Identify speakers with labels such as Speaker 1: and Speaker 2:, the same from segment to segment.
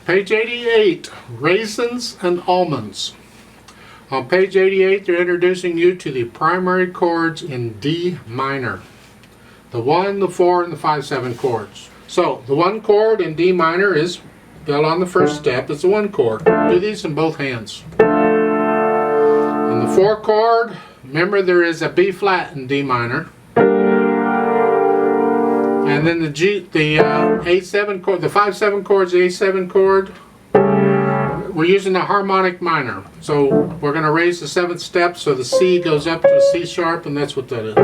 Speaker 1: Page 88, Raisins and Almonds. On page 88, they're introducing you to the primary chords in D minor. The 1, the 4, and the 5/7 chords. So, the 1 chord in D minor is built on the first step. It's a 1 chord. Do these in both hands. And the 4 chord, remember there is a B flat in D minor. And then the A7 chord, the 5/7 chords, the A7 chord, we're using the harmonic minor. So we're going to raise the 7th step so the C goes up to a C sharp, and that's what that is.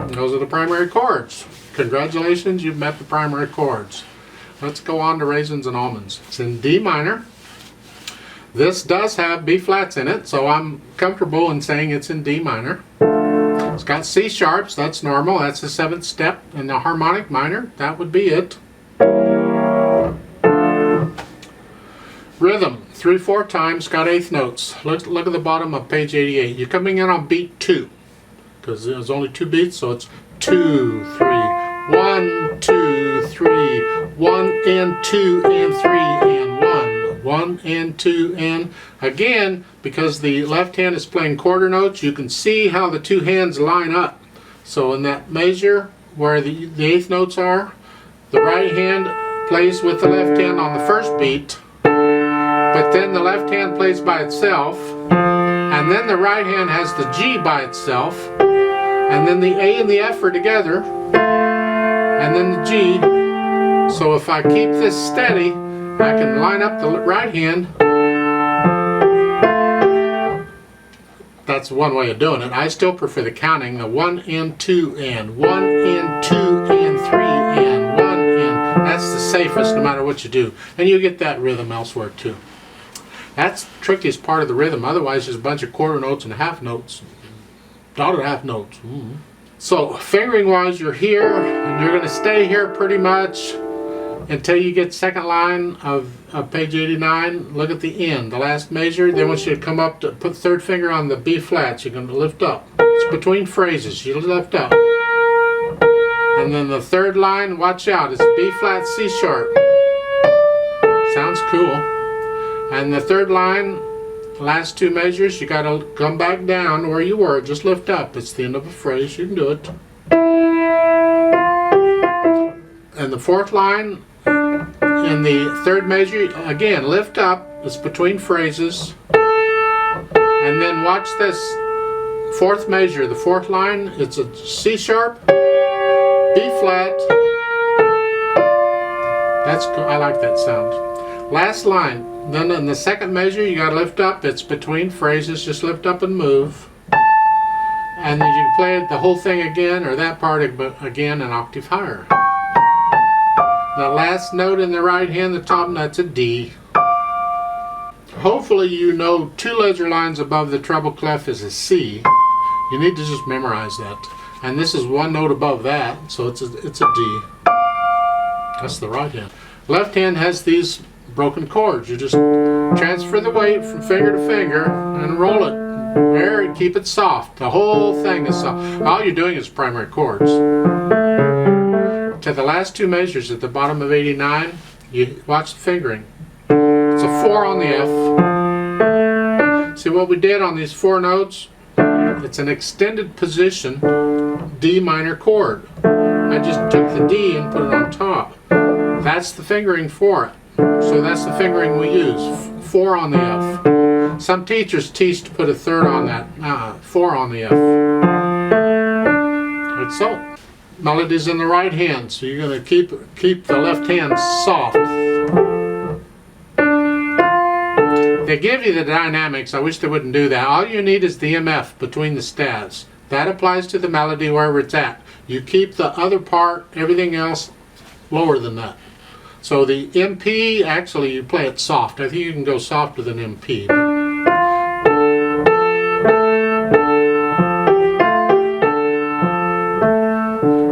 Speaker 1: And those are the primary chords. Congratulations, you've met the primary chords. Let's go on to Raisins and Almonds. It's in D minor. This does have B flats in it, so I'm comfortable in saying it's in D minor. It's got C sharps, that's normal, that's the 7th step, and the harmonic minor, that would be it. Rhythm, 3/4 times, got 1/8 notes. Look at the bottom of page 88. You're coming in on beat 2, because there's only 2 beats, so it's 2, 3, 1, 2, 3, 1 and 2 and 3 and 1. 1 and 2 and again, because the left hand is playing quarter notes, you can see how the 2 hands line up. So in that measure where the 8th notes are, the right hand plays with the left hand on the first beat, but then the left hand plays by itself, and then the right hand has the G by itself, and then the A and the F are together, and then the G. So if I keep this steady, I can line up the right hand. That's one way of doing it. I still prefer the counting, the 1 and 2 and 1 and 2 and 3 and 1 and. That's the safest no matter what you do. And you get that rhythm elsewhere too. That's the trickiest part of the rhythm. Otherwise there's a bunch of quarter notes and half notes. Dotted half notes. So fingering wise, you're here and you're going to stay here pretty much until you get second line of page 89. Look at the end, the last measure. They want you to come up to put the 3rd finger on the B flats. You're going to lift up. It's between phrases. You lift up. And then the 3rd line, watch out, it's B flat C sharp. Sounds cool. And the 3rd line, last 2 measures, you got to come back down where you were. Just lift up. It's the end of a phrase. You can do it. And the 4th line, in the 3rd measure, again, lift up. It's between phrases. And then watch this 4th measure. The 4th line, it's a C sharp, B flat. That's cool. I like that sound. Last line. Then in the 2nd measure, you got to lift up. It's between phrases. Just lift up and move. And then you can play the whole thing again, or that part again, an octave higher. The last note in the right hand, the top note's a D. Hopefully you know 2 ledger lines above the treble clef is a C. You need to just memorize that. And this is 1 note above that, so it's a D. That's the right hand. Left hand has these broken chords. You just transfer the weight from finger to finger and roll it. Very, keep it soft. The whole thing is soft. All you're doing is primary chords. To the last 2 measures at the bottom of 89, you watch the fingering. It's a 4 on the F. See what we did on these 4 notes? It's an extended position D minor chord. I just took the D and put it on top. That's the fingering for it. So that's the fingering we use. 4 on the F. Some teachers teach to put a 3rd on that. 4 on the F. That's so. Melody's in the right hand, so you're going to keep the left hand soft. They give you the dynamics. I wish they wouldn't do that. All you need is the MF between the stavs. That applies to the melody wherever it's at. You keep the other part, everything else, lower than that. So the MP, actually you play it soft. I think you can go softer than MP.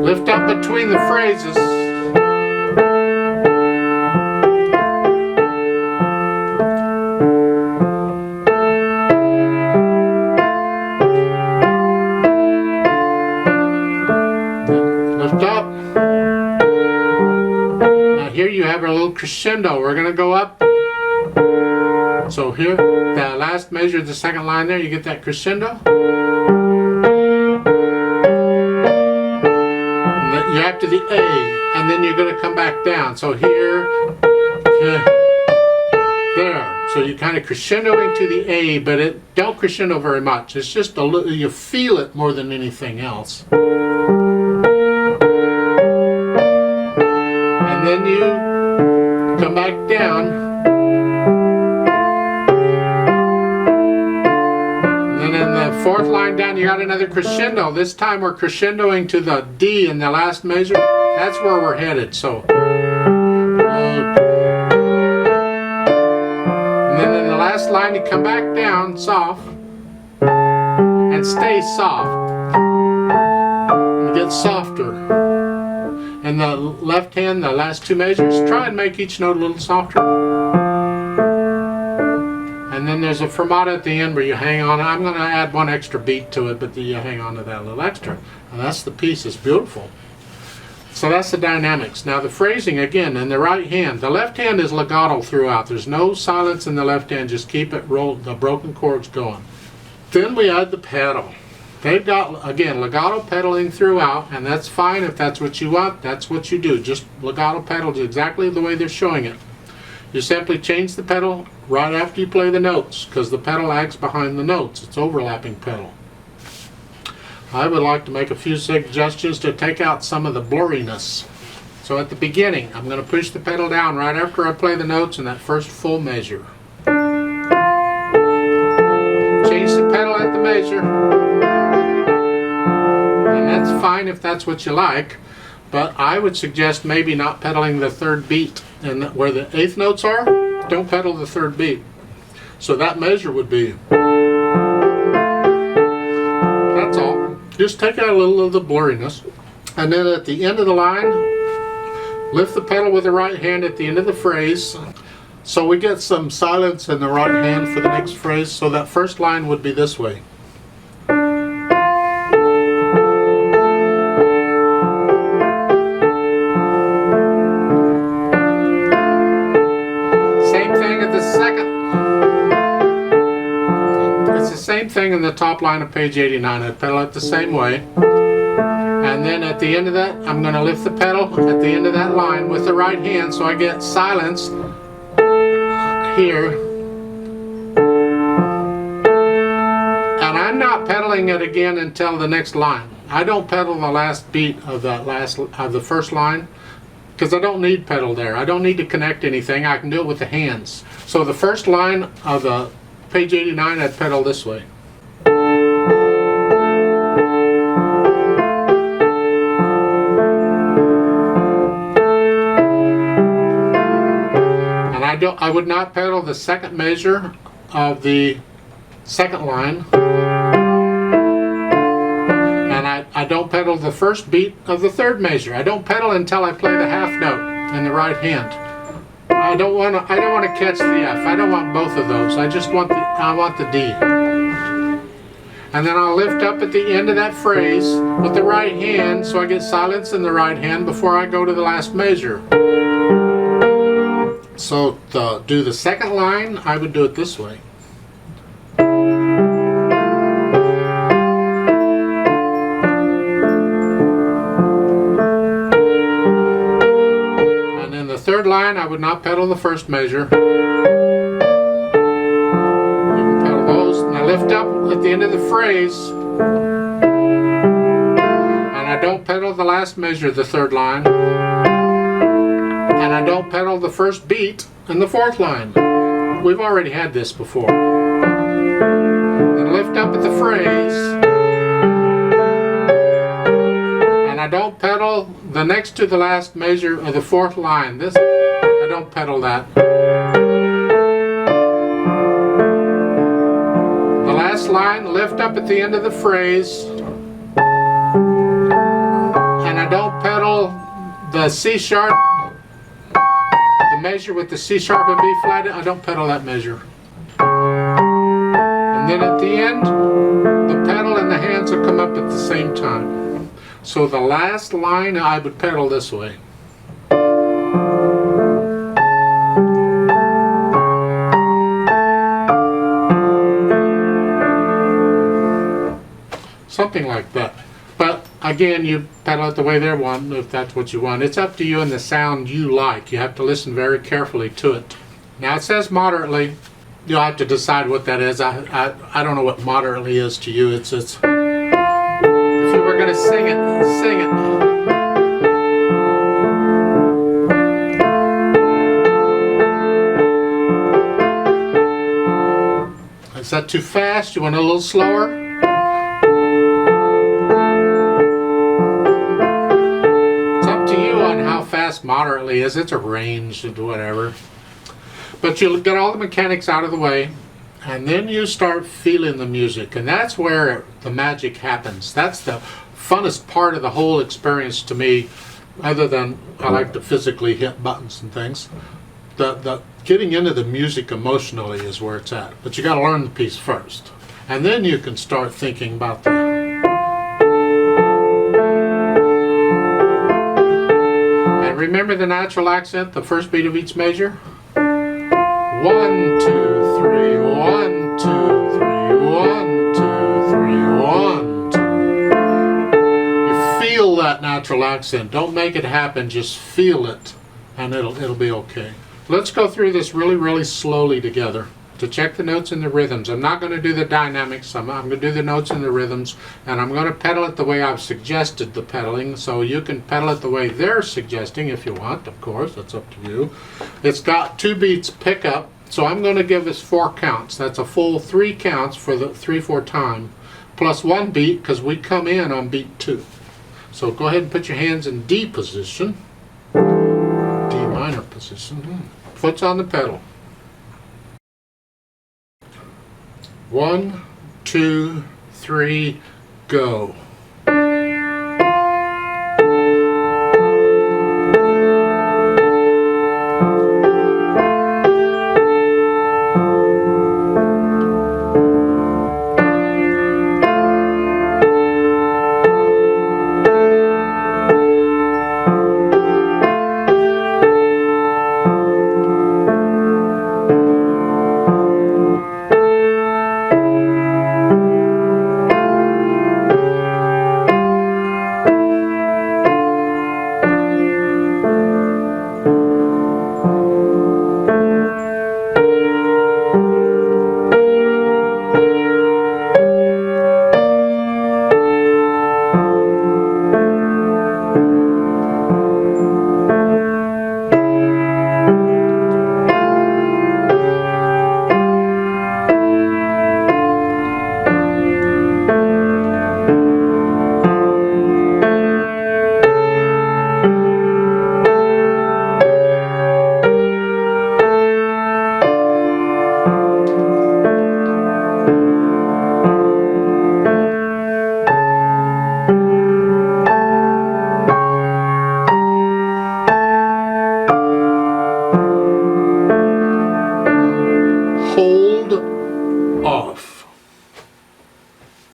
Speaker 1: Lift up between the phrases. here you have a little crescendo. We're going to go up. So here, the last measure of the second line there, you get that crescendo. And you're up to the A, and then you're going to come back down. So here, there. So you kind of crescendoing to the A, but it don't crescendo very much. It's just a little, you feel it more than anything else. And then you come back down. And then in the fourth line down, you got another crescendo. This time we're crescendoing to the D in the last measure. That's where we're headed. So. Last line, you come back down soft and stay soft. You get softer. And the left hand, the last two measures, try and make each note a little softer. And then there's a fermata at the end where you hang on. I'm going to add one extra beat to it, but you hang on to that little extra. And that's the piece. It's beautiful. So that's the dynamics. Now the phrasing again in the right hand. The left hand is legato throughout. There's no silence in the left hand. Just keep it rolled, the broken chords going. Then we add the pedal. They've got, again, legato pedaling throughout, and that's fine if that's what you want. That's what you do. Just legato pedals exactly the way they're showing it. You simply change the pedal right after you play the notes, because the pedal lags behind the notes. It's overlapping pedal. I would like to make a few suggestions to take out some of the blurriness. So at the beginning, I'm going to push the pedal down right after I play the notes in that first full measure. Change the pedal at the measure. And that's fine if that's what you like, but I would suggest maybe not pedaling the third beat. And where the eighth notes are, don't pedal the third beat. So that measure would be... That's all. Just take out a little of the blurriness. And then at the end of the line, lift the pedal with the right hand at the end of the phrase. So we get some silence in the right hand for the next phrase. So that first line would be this way. Same thing at the second. It's the same thing in the top line of page 89. I pedal it the same way. And then at the end of that, I'm going to lift the pedal at the end of that line with the right hand so I get silence here. And I'm not pedaling it again until the next line. I don't pedal the last beat of the first line because I don't need pedal there. I don't need to connect anything. I can do it with the hands. So the first line of the page 89, I'd pedal this way. I would not pedal the second measure of the second line, and I don't pedal the first beat of the third measure. I don't pedal until I play the half note in the right hand. I don't want to catch the F. I don't want both of those. I want the D. And then I'll lift up at the end of that phrase with the right hand so I get silence in the right hand before I go to the last measure. So to do the second line, I would do it this way. And in the third line, I would not pedal the first measure. You can pedal those, and I lift up at the end of the phrase. And I don't pedal the last measure of the third line. And I don't pedal the first beat in the fourth line. We've already had this before. Then lift up at the phrase. And I don't pedal the next to the last measure of the fourth line. I don't pedal that. The last line, lift up at the end of the phrase. And I don't pedal the C sharp. Measure with the C sharp and B flat, I don't pedal that measure. And then at the end, the pedal and the hands will come up at the same time. So the last line I would pedal this way. again, you pedal it the way they want, if that's what you want. It's up to you and the sound you like. You have to listen very carefully to it. Now it says moderately. You'll have to decide what that is. I don't know what moderately is to you. It's if you were going to sing it, sing it. Is that too fast? You want it a little slower? It's up to you on how fast moderately is. It's a range and whatever. But you'll get all the mechanics out of the way, and then you start feeling the music, and that's where the magic happens. That's the funnest part of the whole experience to me, other than I like to physically hit buttons and things. The getting into the music emotionally is where it's at. But you got to learn the piece first, and then you can start thinking about that. And remember the natural accent, the first beat of each measure. 1, 2, 3, 1, 2, 3, 1, 2, 3, 1, 2. You feel that natural accent. Don't make it happen, just feel it, and it'll be okay. Let's go through this really, really slowly together to check the notes and the rhythms. I'm not going to do the dynamics. I'm going to do the notes and the rhythms, and I'm going to pedal it the way I've suggested the pedaling, so you can pedal it the way they're suggesting if you want, of course. That's up to you. It's got 2 beats pickup, so I'm going to give us 4 counts. That's a full 3 counts for the 3/4 time, plus 1 beat because we come in on beat 2. So go ahead and put your hands in D position, D minor position. Foot's on the pedal. 1, 2, 3, go.